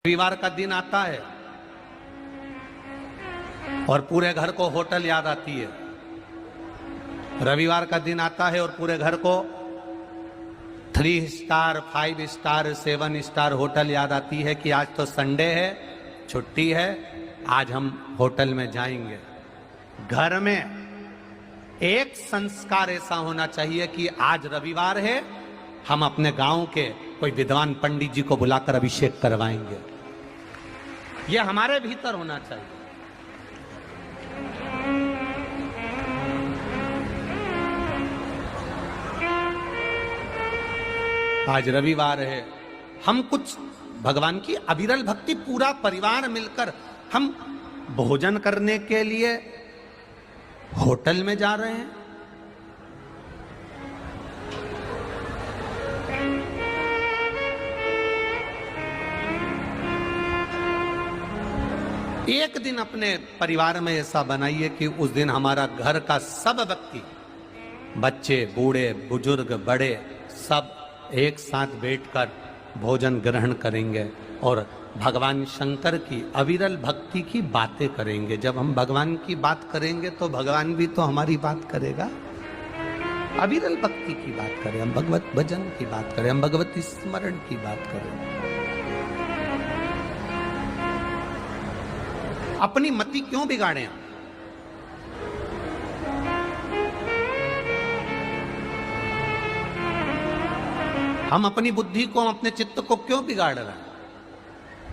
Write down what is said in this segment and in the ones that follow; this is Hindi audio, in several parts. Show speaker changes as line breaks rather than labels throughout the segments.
रविवार का दिन आता है और पूरे घर को होटल याद आती है। रविवार का दिन आता है और पूरे घर को 3 स्टार 5 स्टार 7 स्टार होटल याद आती है कि आज तो संडे है, छुट्टी है, आज हम होटल में जाएंगे। घर में एक संस्कार ऐसा होना चाहिए कि आज रविवार है, हम अपने गांव के कोई विद्वान पंडित जी को बुलाकर अभिषेक करवाएंगे। यह हमारे भीतर होना चाहिए। आज रविवार है, हम कुछ भगवान की अविरल भक्ति पूरा परिवार मिलकर हम भोजन करने के लिए होटल में जा रहे हैं। एक दिन अपने परिवार में ऐसा बनाइए कि उस दिन हमारा घर का सब व्यक्ति, बच्चे, बूढ़े, बुजुर्ग, बड़े, सब एक साथ बैठकर भोजन ग्रहण करेंगे और भगवान शंकर की अविरल भक्ति की बातें करेंगे। जब हम भगवान की बात करेंगे तो भगवान भी तो हमारी बात करेगा। अविरल भक्ति की बात करें, हम भगवत भजन की बात करें, हम भगवती स्मरण की बात करें। अपनी मति क्यों बिगाड़ें? हम अपनी बुद्धि को, अपने चित्त को क्यों बिगाड़ रहे हैं?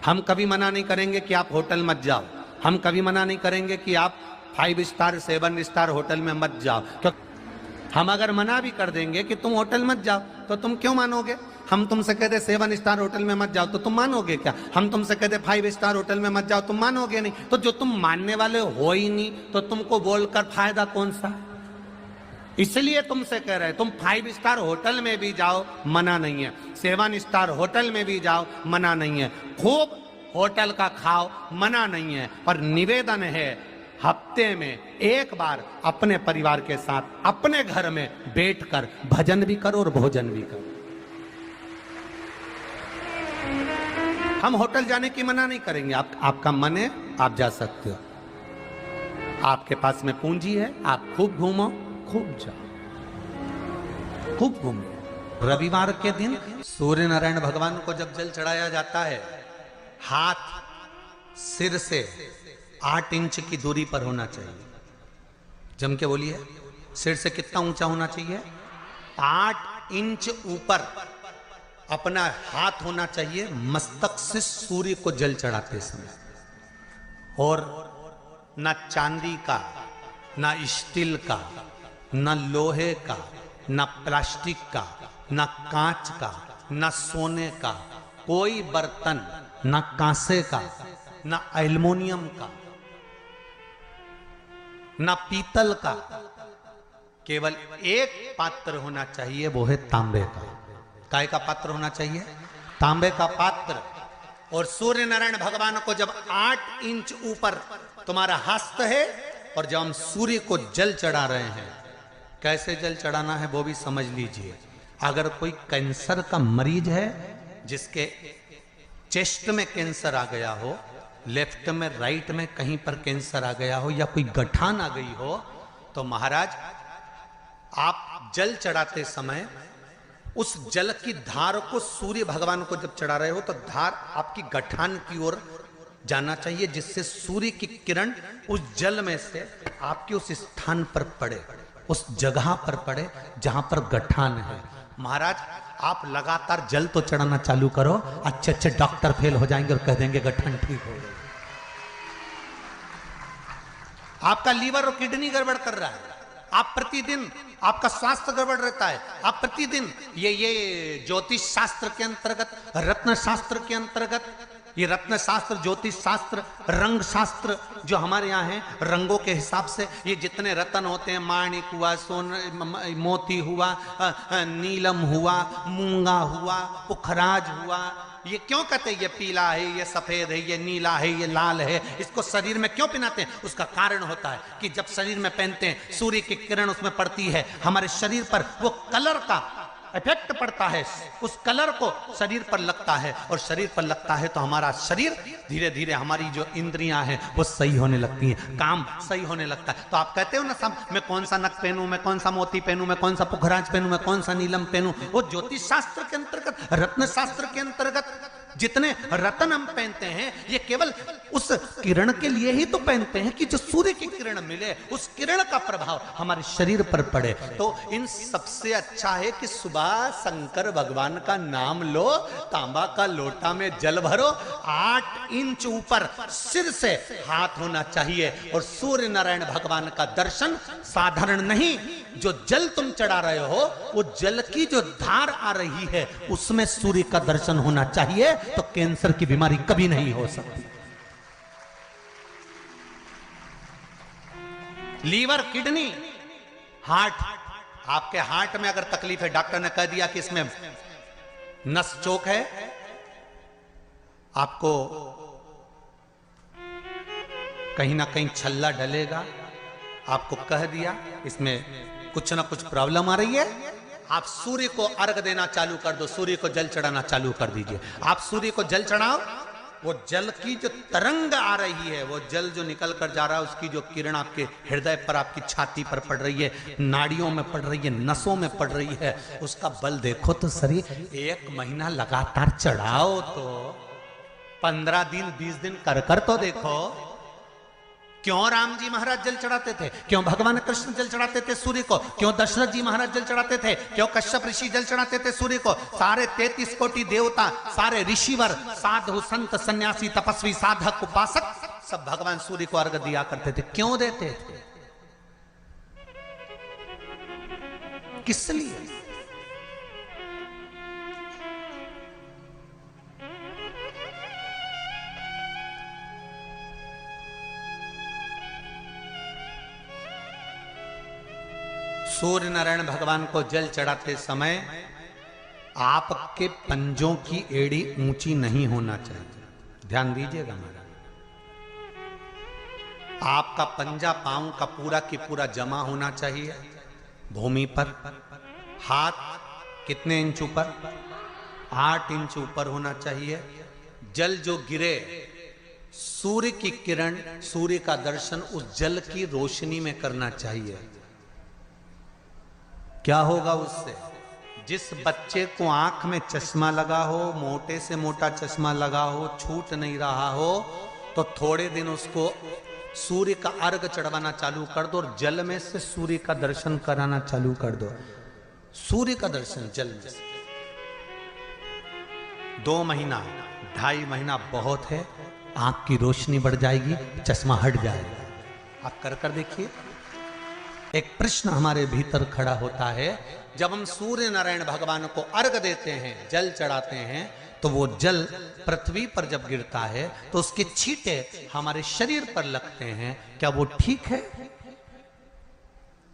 हम कभी मना नहीं करेंगे कि आप होटल मत जाओ। हम कभी मना नहीं करेंगे कि आप 5 स्टार 7 स्टार होटल में मत जाओ। क्योंकि हम अगर मना भी कर देंगे कि तुम होटल मत जाओ तो तुम क्यों मानोगे? हम तुमसे कहते 7 स्टार होटल में मत जाओ तो तुम मानोगे क्या? हम तुमसे कहते 5 स्टार होटल में मत जाओ, तुम मानोगे नहीं। तो जो तुम मानने वाले हो ही नहीं तो तुमको बोलकर फायदा कौन सा? इसलिए तुमसे कह रहे, तुम 5 स्टार होटल में भी जाओ, मना नहीं है। 7 स्टार होटल में भी जाओ, मना नहीं है। खूब होटल का खाओ, मना नहीं है। पर निवेदन है, हफ्ते में एक बार अपने परिवार के साथ अपने घर में बैठकर भजन भी करो और भोजन भी करो। हम होटल जाने की मना नहीं करेंगे। आपका मन है, आप जा सकते हो। आपके पास में पूंजी है, आप खूब घूमो, खूब जाओ, खूब घूमो। रविवार के दिन सूर्य नारायण भगवान को जब जल चढ़ाया जाता है, हाथ सिर से 8 इंच की दूरी पर होना चाहिए। जम के बोलिए, सिर से कितना ऊंचा होना चाहिए? 8 इंच ऊपर अपना हाथ होना चाहिए मस्तक से सूर्य को जल चढ़ाते समय। और ना चांदी का, ना स्टील का, ना लोहे का, ना प्लास्टिक का, ना कांच का, ना सोने का कोई बर्तन, ना कांसे का, ना एल्युमिनियम का, ना पीतल का। केवल एक पात्र होना चाहिए, वो है तांबे का। काय का पात्र होना चाहिए? तांबे का पात्र। और सूर्य नारायण भगवान को जब 8 इंच ऊपर तुम्हारा हस्त है और जब हम सूर्य को जल चढ़ा रहे हैं, कैसे जल चढ़ाना है वो भी समझ लीजिए। अगर कोई कैंसर का मरीज है, जिसके चेस्ट में कैंसर आ गया हो, लेफ्ट में, राइट में कहीं पर कैंसर आ गया हो, या कोई गठान आ गई हो, तो महाराज आप जल चढ़ाते समय उस जल की धार को सूर्य भगवान को जब चढ़ा रहे हो तो धार आपकी गठान की ओर जाना चाहिए, जिससे सूर्य की किरण उस जल में से आपके उस स्थान पर पड़े, उस जगह पर पड़े जहां पर गठान है। महाराज आप लगातार जल तो चढ़ाना चालू करो, अच्छे अच्छे डॉक्टर फेल हो जाएंगे और कह देंगे गठन ठीक हो गई। आपका लीवर और किडनी गड़बड़ कर रहा है, आप प्रतिदिन, आपका स्वास्थ्य गड़बड़ रहता है, आप प्रतिदिन ये ज्योतिष शास्त्र के अंतर्गत, रत्न शास्त्र के अंतर्गत, ये रत्न शास्त्र, ज्योतिष शास्त्र, रंग शास्त्र जो हमारे यहाँ है, रंगों के हिसाब से ये जितने रत्न होते हैं, माणिक हुआ, मोती हुआ, नीलम हुआ, मूंगा हुआ, पुखराज हुआ, ये क्यों कहते हैं ये पीला है, ये सफेद है, ये नीला है, ये लाल है, इसको शरीर में क्यों पहनाते हैं? उसका कारण होता है कि जब शरीर में पहनते हैं सूर्य की किरण उसमें पड़ती है, हमारे शरीर पर वो कलर का इफेक्ट पड़ता है, उस कलर को शरीर पर लगता है, और शरीर पर लगता है तो हमारा शरीर धीरे धीरे, हमारी जो इंद्रियां हैं वो सही होने लगती हैं, काम सही होने लगता है। तो आप कहते हो ना सब, मैं कौन सा नक पहनूं, मैं कौन सा मोती पहनूं, मैं कौन सा पुखराज पहनूं, मैं कौन सा नीलम पहनूं, वो ज्योतिष शास्त्र के अंतर्गत, रत्न शास्त्र के अंतर्गत जितने रत्न हम पहनते हैं ये केवल उस किरण के लिए ही तो पहनते हैं कि जो सूर्य की किरण मिले, उस किरण का प्रभाव हमारे शरीर पर पड़े। तो इन सबसे अच्छा है कि सुबह शंकर भगवान का नाम लो, तांबा का लोटा में जल भरो, 8 इंच ऊपर सिर से हाथ होना चाहिए, और सूर्य नारायण भगवान का दर्शन साधारण नहीं, जो जल तुम चढ़ा रहे हो वो जल की जो धार आ रही है उसमें सूर्य का दर्शन होना चाहिए, तो कैंसर की बीमारी कभी नहीं हो सकती। लीवर, किडनी, हार्ट, आपके हार्ट में अगर तकलीफ है, डॉक्टर ने कह दिया कि इसमें नस चोक है, आपको कहीं ना कहीं छल्ला डलेगा, आपको कह दिया इसमें कुछ ना कुछ प्रॉब्लम आ रही है, आप सूर्य को अर्घ देना चालू कर दो, सूर्य को जल चढ़ाना चालू कर दीजिए। आप सूर्य को जल चढ़ाओ, वो जल की जो तरंग आ रही है, वो जल जो निकल कर जा रहा है, उसकी जो किरण आपके हृदय पर, आपकी छाती पर पड़ रही है, नाड़ियों में पड़ रही है, नसों में पड़ रही है, उसका बल देखो तो सही। 1 महीना लगातार चढ़ाओ, तो 15 दिन 20 दिन कर तो देखो। क्यों राम जी महाराज जल चढ़ाते थे, क्यों भगवान कृष्ण जल चढ़ाते थे सूर्य को, क्यों दशरथ जी महाराज जल चढ़ाते थे, क्यों कश्यप ऋषि जल चढ़ाते थे सूर्य को, सारे 33 कोटि देवता, सारे ऋषिवर, साधु संत सन्यासी तपस्वी साधक उपासक सब भगवान सूर्य को अर्घ दिया करते थे। क्यों देते थे, किस लिए? सूर्य नारायण भगवान को जल चढ़ाते समय आपके पंजों की एड़ी ऊंची नहीं होना चाहिए, ध्यान दीजिएगा महाराज। आपका पंजा पांव का पूरा की पूरा जमा होना चाहिए भूमि पर। हाथ कितने इंच ऊपर, 8 इंच ऊपर होना चाहिए। जल जो गिरे, सूर्य की किरण, सूर्य का दर्शन उस जल की रोशनी में करना चाहिए। क्या होगा उससे? जिस बच्चे को आंख में चश्मा लगा हो, मोटे से मोटा चश्मा लगा हो, छूट नहीं रहा हो, तो थोड़े दिन उसको सूर्य का अर्घ चढ़वाना चालू कर दो और जल में से सूर्य का दर्शन कराना चालू कर दो। सूर्य का दर्शन जल में से 2 महीना 2.5 महीना बहुत है, आंख की रोशनी बढ़ जाएगी, चश्मा हट जाएगा। आप कर देखिए। एक प्रश्न हमारे भीतर खड़ा होता है, जब हम सूर्य नारायण भगवान को अर्घ देते हैं, जल चढ़ाते हैं, तो वो जल पृथ्वी पर जब गिरता है तो उसके छींटे हमारे शरीर पर लगते हैं। क्या वो ठीक है?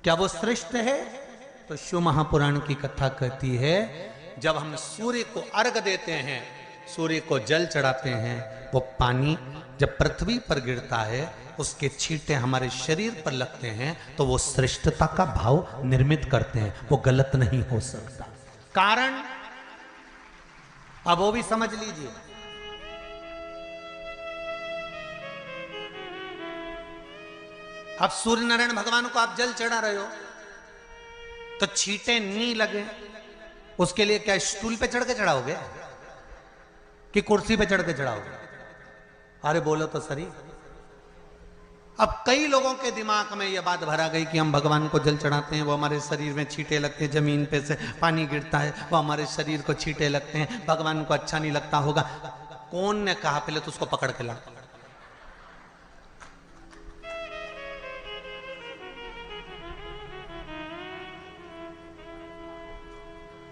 क्या वो श्रेष्ठ है? तो शिव महापुराण की कथा कहती है, जब हम सूर्य को अर्घ देते हैं, सूर्य को जल चढ़ाते हैं, वो पानी जब पृथ्वी पर गिरता है, उसके छींटे हमारे शरीर पर लगते हैं, तो वो श्रेष्ठता का भाव निर्मित करते हैं, वो गलत नहीं हो सकता। कारण अब वो भी समझ लीजिए। अब सूर्य नारायण भगवान को आप जल चढ़ा रहे हो तो छींटे नहीं लगे, उसके लिए क्या स्टूल पे चढ़ के चढ़ाओगे कि कुर्सी पे चढ़ के चढ़ाओगे? अरे बोलो तो सही। अब कई लोगों के दिमाग में यह बात भरा गई कि हम भगवान को जल चढ़ाते हैं, वो हमारे शरीर में छींटे लगते हैं, जमीन पे से पानी गिरता है, वो हमारे शरीर को छींटे लगते हैं, भगवान को अच्छा नहीं लगता होगा। कौन ने कहा? पहले तो उसको पकड़ के ला।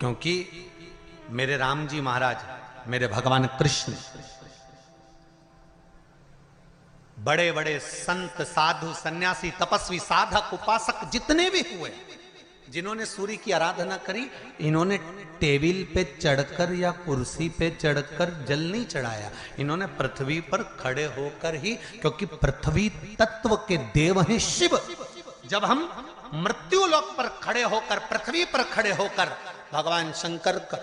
क्योंकि मेरे राम जी महाराज, मेरे भगवान कृष्ण, बड़े बड़े संत साधु सन्यासी तपस्वी साधक उपासक जितने भी हुए, जिन्होंने सूर्य की आराधना करी, इन्होंने टेबल पे चढ़कर या कुर्सी पे चढ़कर जल नहीं चढ़ाया, इन्होंने पृथ्वी पर खड़े होकर ही, क्योंकि पृथ्वी तत्व के देव हैं शिव। जब हम मृत्यु लोक पर खड़े होकर, पृथ्वी पर खड़े होकर भगवान शंकर का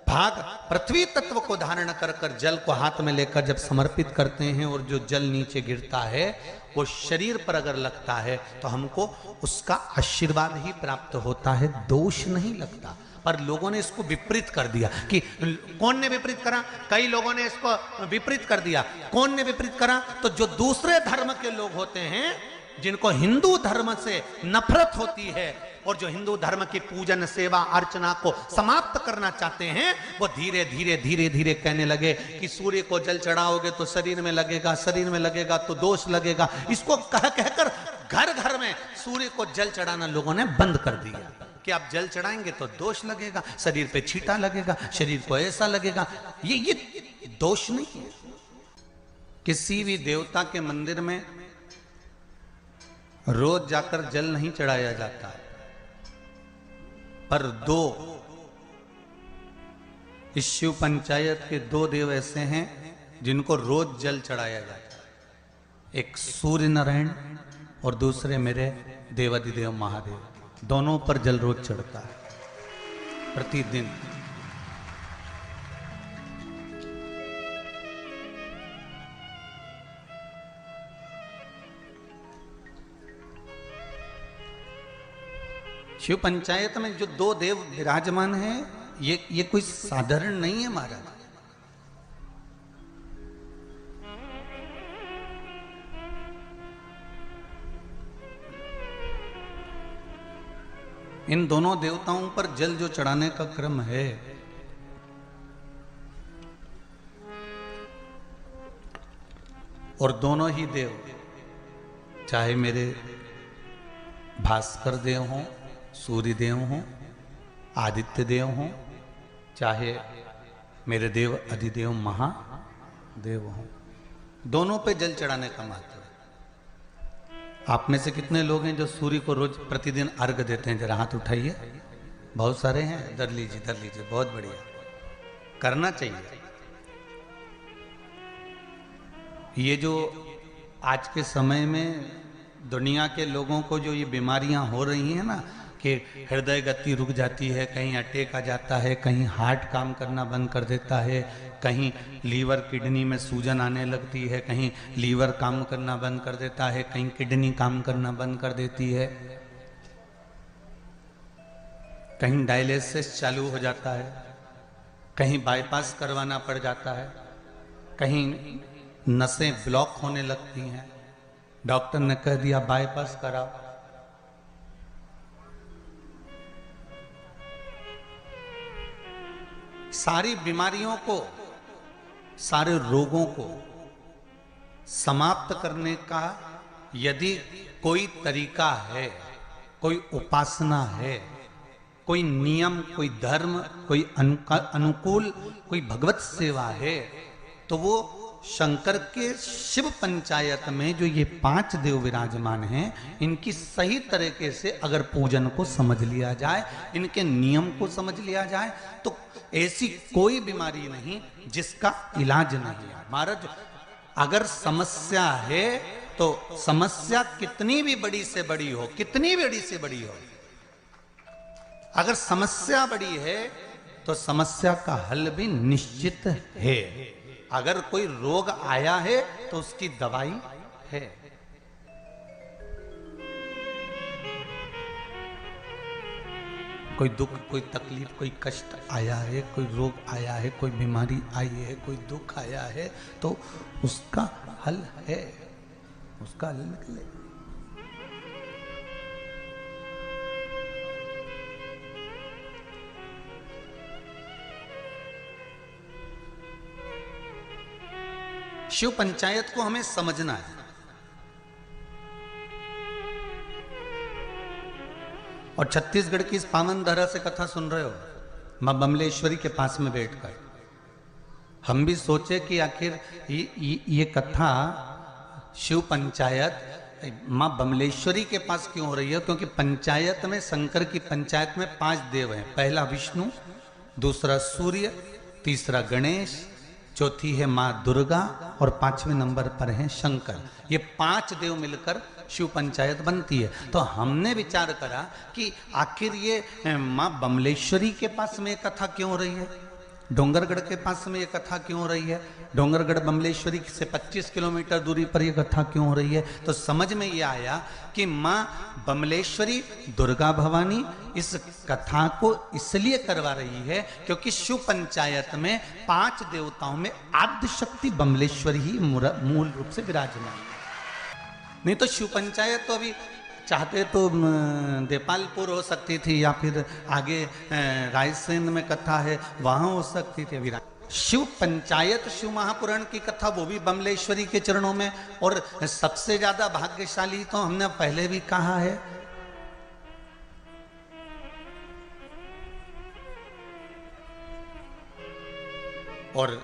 भाग पृथ्वी तत्व को धारण कर कर जल को हाथ में लेकर जब समर्पित करते हैं और जो जल नीचे गिरता है वो शरीर पर अगर लगता है तो हमको उसका आशीर्वाद ही प्राप्त होता है, दोष नहीं लगता। पर लोगों ने इसको विपरीत कर दिया कि कौन ने विपरीत करा? कई लोगों ने इसको विपरीत कर दिया। कौन ने विपरीत करा? तो जो दूसरे धर्म के लोग होते हैं, जिनको हिंदू धर्म से नफरत होती है और जो हिंदू धर्म की पूजन सेवा अर्चना को समाप्त करना चाहते हैं, वो धीरे धीरे धीरे धीरे कहने लगे कि सूर्य को जल चढ़ाओगे तो शरीर में लगेगा, शरीर में लगेगा तो दोष लगेगा। इसको कह कहकर घर घर में सूर्य को जल चढ़ाना लोगों ने बंद कर दिया कि आप जल चढ़ाएंगे तो दोष लगेगा, शरीर पे छींटा लगेगा, शरीर को ऐसा लगेगा। ये दोष नहीं है। किसी भी देवता के मंदिर में रोज जाकर जल नहीं चढ़ाया जाता है, पर दो इस शिव पंचायत के दो देव ऐसे हैं जिनको रोज जल चढ़ाया जाता है। एक सूर्य नारायण और दूसरे मेरे देवाधिदेव महादेव। दोनों पर जल रोज चढ़ता है प्रतिदिन। शिव पंचायत में जो दो देव विराजमान हैं, ये कोई साधारण नहीं है महाराज। इन दोनों देवताओं पर जल जो चढ़ाने का क्रम है, और दोनों ही देव, चाहे मेरे भास्कर देव हों, सूर्य देव हों, आदित्य देव हों, चाहे मेरे देव अधिदेव महादेव हों, दोनों पे जल चढ़ाने का महत्व है। आप में से कितने लोग हैं जो सूर्य को रोज प्रतिदिन अर्घ देते हैं? जरा हाथ उठाइए। बहुत सारे हैं। इधर लीजिए, इधर लीजिए। बहुत बढ़िया, करना चाहिए। ये जो आज के समय में दुनिया के लोगों को जो ये बीमारियां हो रही हैं ना, कि हृदय गति रुक जाती है, कहीं अटैक आ जाता है, कहीं हार्ट काम करना बंद कर देता है, कहीं लीवर किडनी में सूजन आने लगती है, कहीं लीवर काम करना बंद कर देता है, कहीं किडनी काम करना बंद कर देती है, कहीं डायलिसिस चालू हो जाता है, कहीं बाईपास करवाना पड़ जाता है, कहीं नसें ब्लॉक होने लगती हैं, डॉक्टर ने कह दिया बाईपास कराओ। सारी बीमारियों को, सारे रोगों को समाप्त करने का यदि कोई तरीका है, कोई उपासना है, कोई नियम, कोई धर्म, कोई अनुकूल, कोई भगवत सेवा है, तो वो शंकर के शिव पंचायत में जो ये 5 देव विराजमान हैं, इनकी सही तरीके से अगर पूजन को समझ लिया जाए, इनके नियम को समझ लिया जाए, तो ऐसी कोई बीमारी नहीं जिसका इलाज नहीं है। महाराज, अगर समस्या है तो समस्या कितनी भी बड़ी से बड़ी हो, कितनी बड़ी से बड़ी हो, अगर समस्या बड़ी है तो समस्या का हल भी निश्चित है। अगर कोई रोग आया है तो उसकी दवाई है। कोई दुख, कोई तकलीफ, कोई कष्ट आया है, कोई रोग आया है, कोई बीमारी आई है, कोई दुख आया है, तो उसका हल है, उसका हल निकले। शिव पंचायत को हमें समझना है। और छत्तीसगढ़ की इस पावन धरा से कथा सुन रहे हो, मां बमलेश्वरी के पास में बैठकर हम भी सोचे कि आखिर ये कथा शिव पंचायत मां बमलेश्वरी के पास क्यों हो रही है। क्योंकि पंचायत में, शंकर की पंचायत में 5 देव हैं। पहला विष्णु, दूसरा सूर्य, तीसरा गणेश, चौथी है मां दुर्गा और 5वें नंबर पर है शंकर। ये 5 देव मिलकर शिव पंचायत बनती है। तो हमने विचार करा कि आखिर ये माँ बमलेश्वरी के पास में कथा क्यों हो रही है, डोंगरगढ़ के पास में ये कथा क्यों हो रही है, डोंगरगढ़ बमलेश्वरी से 25 किलोमीटर दूरी पर ये कथा क्यों हो रही है। तो समझ में ये आया कि माँ बमलेश्वरी दुर्गा भवानी इस कथा को इसलिए करवा रही है क्योंकि शिव पंचायत में 5 देवताओं में आद्य शक्ति बमलेश्वरी ही मूल रूप से विराजमान है। नहीं तो शिव पंचायत तो अभी चाहते तो देपालपुर हो सकती थी, या फिर आगे रायसेन में कथा है वहां हो सकती थी। अभी शिव पंचायत शिव महापुराण की कथा वो भी बमलेश्वरी के चरणों में। और सबसे ज्यादा भाग्यशाली तो हमने पहले भी कहा है, और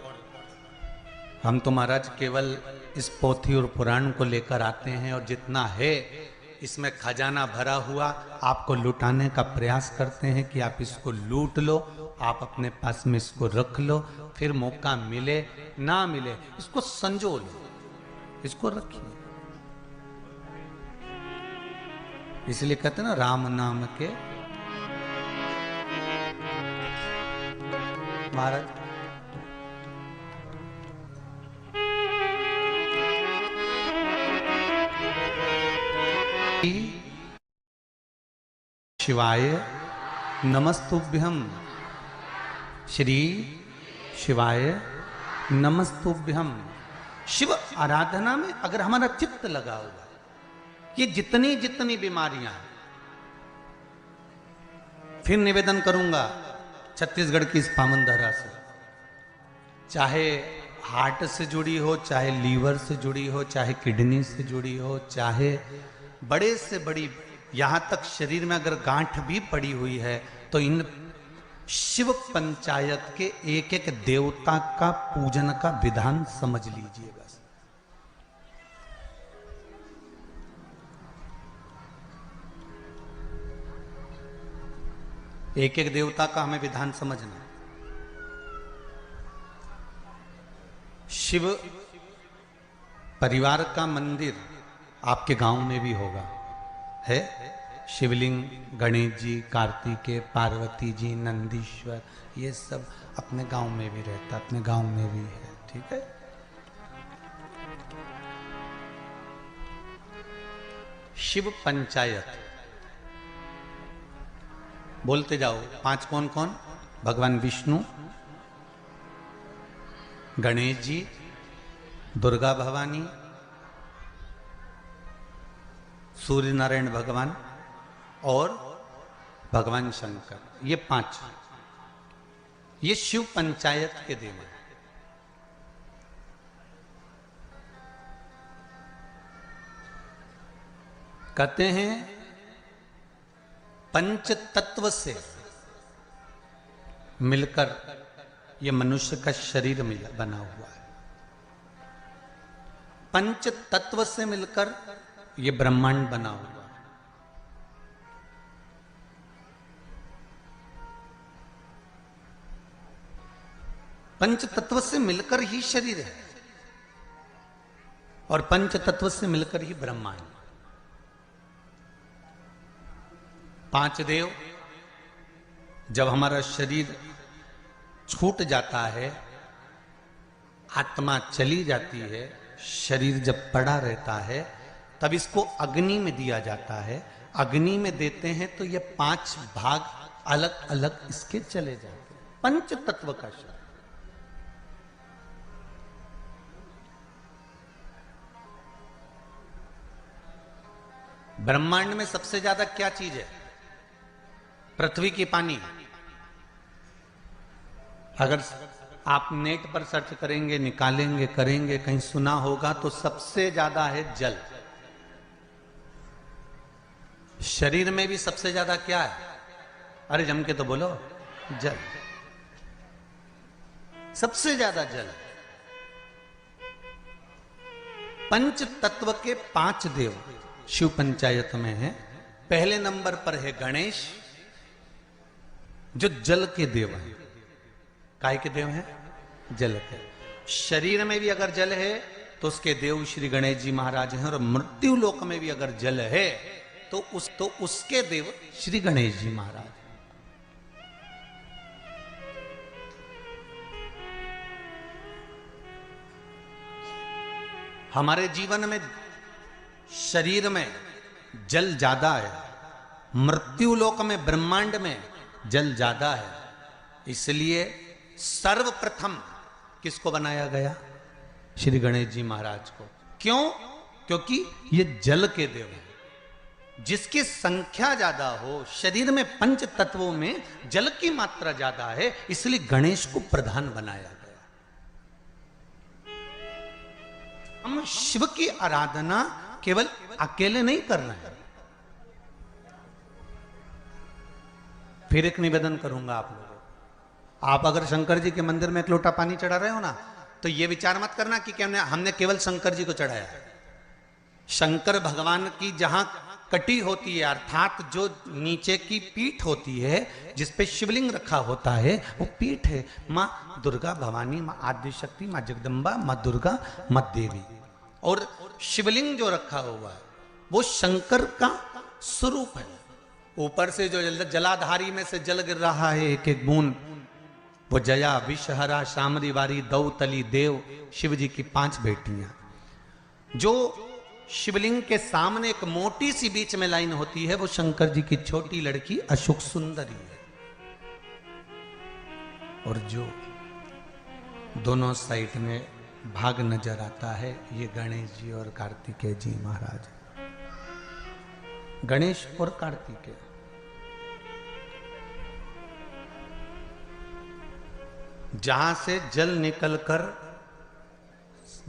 हम तो महाराज केवल इस पोथी और पुराण को लेकर आते हैं और जितना है इसमें खजाना भरा हुआ आपको लुटाने का प्रयास करते हैं कि आप इसको लूट लो, आप अपने पास में इसको रख लो, फिर मौका मिले ना मिले इसको संजो लो, इसको रखिए। इसलिए कहते हैं ना राम नाम के महाराज शिवाय नमस्तुभ्यम, श्री शिवाय नमस्तुभ्यम। शिव आराधना में अगर हमारा चित्त लगा हुआ है, ये जितनी जितनी बीमारियां हैं, फिर निवेदन करूंगा छत्तीसगढ़ की इस पावन धरा से, चाहे हार्ट से जुड़ी हो, चाहे लीवर से जुड़ी हो, चाहे किडनी से जुड़ी हो, चाहे बड़े से बड़ी, यहां तक शरीर में अगर गांठ भी पड़ी हुई है, तो इन शिव पंचायत के एक एक देवता का पूजन का विधान समझ लीजिए बस। एक एक देवता का हमें विधान समझना। शिव परिवार का मंदिर आपके गांव में भी होगा, है शिवलिंग, गणेश जी, कार्तिकेय, पार्वती जी, नंदीश्वर, ये सब अपने गांव में भी रहता, अपने गांव में भी है, ठीक है। शिव पंचायत बोलते जाओ। 5 कौन कौन? भगवान विष्णु, गणेश जी, दुर्गा भवानी, सूर्य नारायण भगवान और भगवान शंकर, ये 5, ये शिव पंचायत के देव हैं। कहते हैं पंच तत्व से मिलकर ये मनुष्य का शरीर बना हुआ है। पंच तत्व से मिलकर ये ब्रह्मांड बना हुआ है। पंच तत्व से मिलकर ही शरीर है और पंच तत्व से मिलकर ही ब्रह्मांड। 5 देव, जब हमारा शरीर छूट जाता है, आत्मा चली जाती है, शरीर जब पड़ा रहता है, तब इसको अग्नि में दिया जाता है। अग्नि में देते हैं तो ये 5 भाग अलग अलग इसके चले जाते हैं। पंच तत्व का शरीर। ब्रह्मांड में सबसे ज्यादा क्या चीज है? पृथ्वी की पानी। अगर आप नेट पर सर्च करेंगे, निकालेंगे, करेंगे, कहीं सुना होगा तो सबसे ज्यादा है जल। शरीर में भी सबसे ज्यादा क्या है? अरे जम के तो बोलो, जल। सबसे ज्यादा जल। पंच तत्व के 5 देव शिव पंचायत में है। पहले नंबर पर है गणेश, जो जल के देव हैं। काय के देव हैं? जल के। शरीर में भी अगर जल है तो उसके देव श्री गणेश जी महाराज हैं, और मृत्यु लोक में भी अगर जल है तो उसके देव श्री गणेश जी महाराज हैं। हमारे जीवन में शरीर में जल ज्यादा है, मृत्यु लोक में ब्रह्मांड में जल ज्यादा है, इसलिए सर्वप्रथम किसको बनाया गया? श्री गणेश जी महाराज को। क्यों? क्योंकि ये जल के देव हैं। जिसकी संख्या ज्यादा हो, शरीर में पंच तत्वों में जल की मात्रा ज्यादा है, इसलिए गणेश को प्रधान बनाया गया। हम शिव की आराधना केवल अकेले नहीं कर रहे हैं। फिर एक निवेदन करूंगा आप लोगों को, आप अगर शंकर जी के मंदिर में एक लोटा पानी चढ़ा रहे हो ना, तो ये विचार मत करना कि क्या हमने केवल शंकर जी को चढ़ाया। शंकर भगवान की जहां कटी होती है, अर्थात जो नीचे की पीठ होती है जिसपे शिवलिंग रखा होता है, वो पीठ है माँ दुर्गा भवानी, माँ आदिशक्ति, माँ जगदम्बा, माँ दुर्गा, माँ देवी। और शिवलिंग जो रखा हुआ है वो शंकर का स्वरूप है। ऊपर से जो जलाधारी में से जल गिर रहा है एक एक बूंद, वो जया, विषहरा, शामरी वारी, दौतली, देव, शिव जी की 5 बेटियां। जो शिवलिंग के सामने एक मोटी सी बीच में लाइन होती है, वो शंकर जी की छोटी लड़की अशोक सुंदरी है। और जो दोनों साइड में भाग नजर आता है, ये गणेश जी और कार्तिकेय जी महाराज। गणेश और कार्तिकेय जहां से जल निकलकर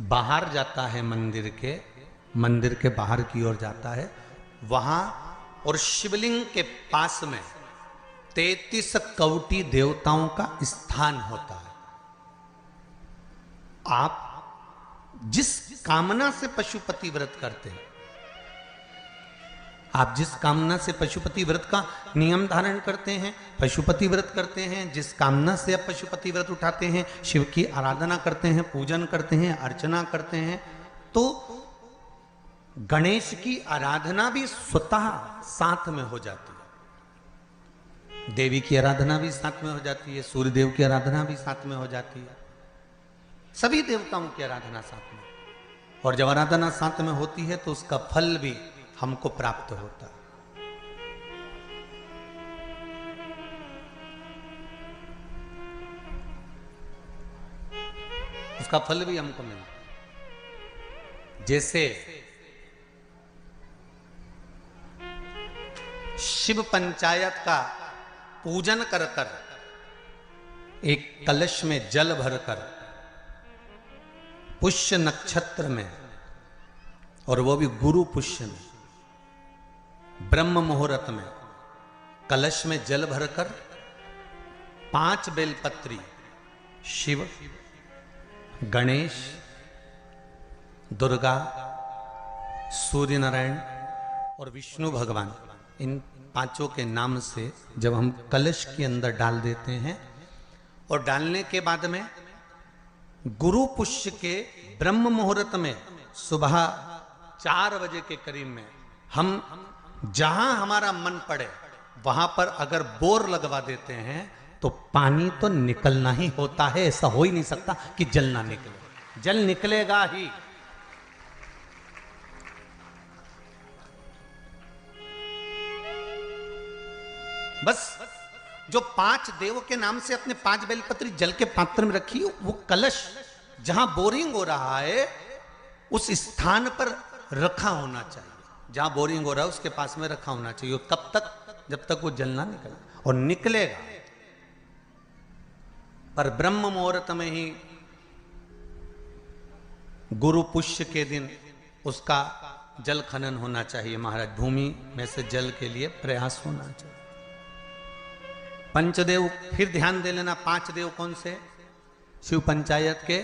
बाहर जाता है मंदिर के बाहर की ओर जाता है, वहां और शिवलिंग के पास में 33 कवटी देवताओं का स्थान होता है। आप जिस कामना से पशुपति व्रत करते हैं, आप जिस कामना से पशुपति व्रत का नियम धारण करते हैं, पशुपति व्रत करते हैं, जिस कामना से आप पशुपति व्रत उठाते हैं, शिव की आराधना करते हैं, पूजन करते हैं, अर्चना करते हैं, तो गणेश की आराधना भी स्वतः साथ में हो जाती है। देवी की आराधना भी साथ में हो जाती है, सूर्य देव की आराधना भी साथ में हो जाती है, सभी देवताओं की आराधना साथ में। और जब आराधना साथ में होती है तो उसका फल भी हमको प्राप्त होता है। उसका फल भी हमको मिलता। जैसे शिव पंचायत का पूजन कर कर एक कलश में जल भरकर पुष्य नक्षत्र में, और वो भी गुरु पुष्य में, ब्रह्म मुहूर्त में कलश में जल भरकर 5 बेलपत्री शिव, गणेश, दुर्गा, सूर्य नारायण और विष्णु भगवान, इन 5 के नाम से जब हम कलश के अंदर डाल देते हैं, और डालने के बाद में गुरु पुष्य के ब्रह्म मुहूर्त में सुबह 4 बजे के करीब में हम जहां हमारा मन पड़े वहां पर अगर बोर लगवा देते हैं तो पानी तो निकलना ही होता है। ऐसा हो ही नहीं सकता कि जल ना निकले, जल निकलेगा ही। बस जो 5 देव के नाम से अपने 5 बेलपत्री जल के पात्र में रखी, वो कलश जहां बोरिंग हो रहा है उस स्थान पर रखा होना चाहिए। जहां बोरिंग हो रहा है उसके पास में रखा होना चाहिए। कब तक? जब तक वो जल ना निकले, और निकलेगा पर ब्रह्म मुहूर्त में ही, गुरु पुष्य के दिन उसका जल खनन होना चाहिए महाराज। भूमि में से जल के लिए प्रयास होना चाहिए। पंचदेव फिर ध्यान दे लेना। 5 देव कौन से? शिव पंचायत के,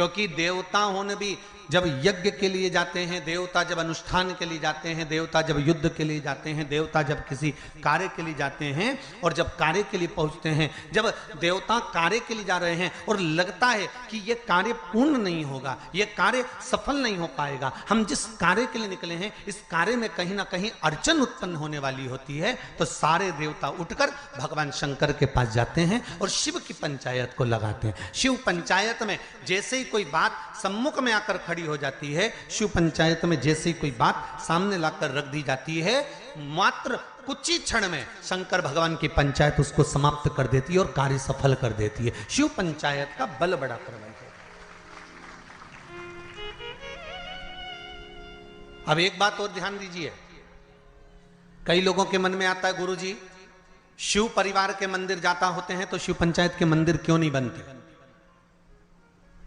क्योंकि देवताओं ने भी जब यज्ञ के लिए जाते हैं, देवता जब अनुष्ठान के लिए जाते हैं, देवता जब युद्ध के लिए जाते हैं, देवता जब किसी कार्य के लिए जाते हैं और जब कार्य के लिए पहुंचते हैं, जब देवता कार्य के लिए जा रहे हैं और लगता है कि ये कार्य पूर्ण नहीं होगा, ये कार्य सफल नहीं हो पाएगा, हम जिस कार्य के लिए निकले हैं इस कार्य में कहीं ना कहीं अड़चन उत्पन्न होने वाली होती है, तो सारे देवता उठकर भगवान शंकर के पास जाते हैं और शिव की पंचायत को लगाते हैं। शिव पंचायत में जैसे ही कोई बात सम्मुख में आकर खड़ी हो जाती है, शिव पंचायत में जैसे ही कोई बात सामने लाकर रख दी जाती है, मात्र कुछ ही क्षण में शंकर भगवान की पंचायत उसको समाप्त कर देती है और कार्य सफल कर देती है। शिव पंचायत का बल बड़ा प्रबल है। अब एक बात और ध्यान दीजिए, कई लोगों के मन में आता है गुरुजी शिव परिवार के मंदिर जाता होते हैं तो शिव पंचायत के मंदिर क्यों नहीं बनते?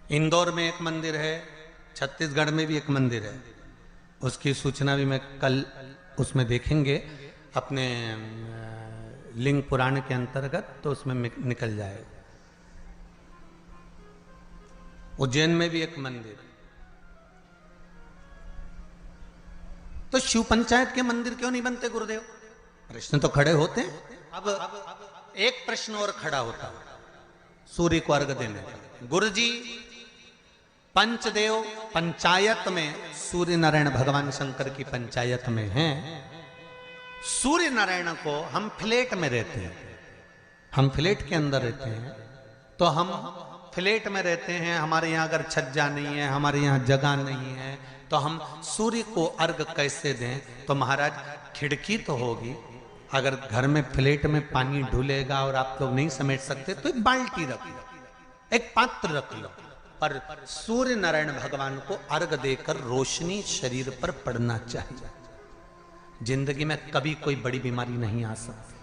इंदौर में एक मंदिर है, छत्तीसगढ़ में भी एक मंदिर है, उसकी सूचना भी मैं कल उसमें देखेंगे अपने लिंग पुराण के अंतर्गत, तो उसमें निकल जाएगा। उज्जैन में भी एक मंदिर। तो शिव पंचायत के मंदिर क्यों नहीं बनते गुरुदेव? प्रश्न तो खड़े होते हैं। अब एक प्रश्न और खड़ा होता है सूर्य को अर्घ देने का। गुरुजी पंचदेव पंचायत में सूर्य नारायण भगवान शंकर की पंचायत में हैं। सूर्य नारायण को हम फ्लैट में रहते हैं, हम फ्लैट के अंदर रहते हैं, तो हम फ्लैट में रहते हैं, हमारे यहाँ अगर छज्जा नहीं है, हमारे यहाँ जगह नहीं है, तो हम सूर्य को अर्घ कैसे दें? तो महाराज खिड़की तो होगी, अगर घर में फ्लैट में पानी ढुलेगा और आप लोग नहीं समेट सकते तो एक बाल्टी रख लो, एक पात्र रख लो, पर सूर्य नारायण भगवान को अर्घ देकर रोशनी शरीर पर पड़ना चाहिए। जिंदगी में कभी कोई बड़ी बीमारी नहीं आ सकती।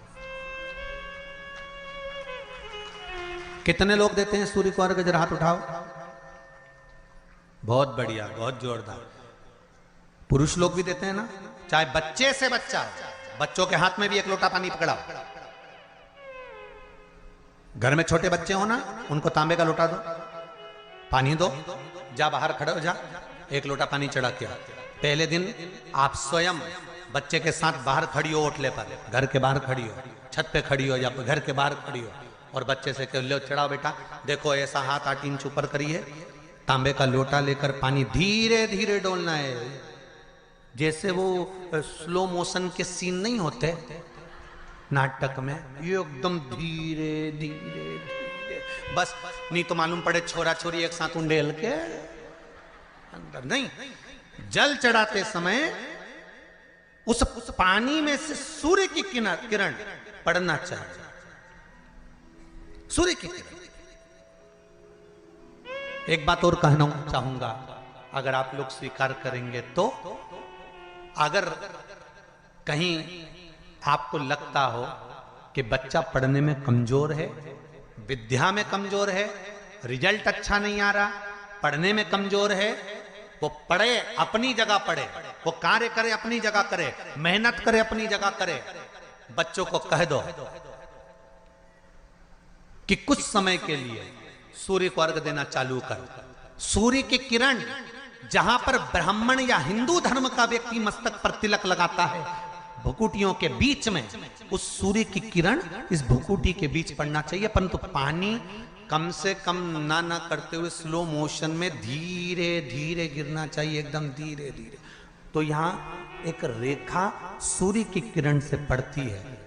कितने लोग देते हैं सूर्य को अर्घ? जरा हाथ उठाओ। बहुत बढ़िया, बहुत जोरदार। पुरुष लोग भी देते हैं ना, चाहे बच्चे से बच्चा, बच्चों के हाथ में भी एक लोटा पानी पकड़ाओ। घर में छोटे बच्चे हो ना, उनको तांबे का लोटा दो, पानी दो, जा बाहर खड़े हो जा, एक लोटा पानी चढ़ा के आ। पहले दिन आप स्वयं बच्चे के साथ बाहर खड़ी हो, ओटले पर, घर के बाहर खड़ी हो, छत पे खड़ी हो या घर के बाहर खड़ी हो, और बच्चे से कह लो चढ़ाओ बेटा, देखो ऐसा हाथ 8 इंच ऊपर करिए, तांबे का लोटा लेकर पानी धीरे धीरे डोलना है, जैसे वो स्लो मोशन के सीन नहीं होते नाटक में, ये एकदम धीरे धीरे धीरे, बस नहीं तो मालूम पड़े छोरा छोरी एक साथ उंडेल के अंदर नहीं। जल चढ़ाते समय उस पानी में से सूर्य की किरण पड़ना चाहिए, सूर्य की किरण। एक बात और कहना चाहूंगा, अगर आप लोग स्वीकार करेंगे तो, अगर कहीं आपको लगता हो कि बच्चा पढ़ने में कमजोर है, विद्या में कमजोर है, रिजल्ट अच्छा नहीं आ रहा, पढ़ने में कमजोर है, वो पढ़े अपनी जगह पढ़े, वो कार्य करे अपनी जगह करे, मेहनत करे अपनी जगह करे, बच्चों को कह दो कि कुछ समय के लिए सूर्य को अर्घ देना चालू कर। सूर्य की किरण जहां पर ब्राह्मण या हिंदू धर्म का व्यक्ति मस्तक पर तिलक लगाता है, भुकुटियों के बीच में उस सूर्य की किरण इस भुकुटी के बीच पड़ना चाहिए, परंतु पानी कम से कम ना करते हुए स्लो मोशन में धीरे धीरे गिरना चाहिए, एकदम धीरे धीरे। तो यहां एक रेखा सूर्य की किरण से पड़ती है,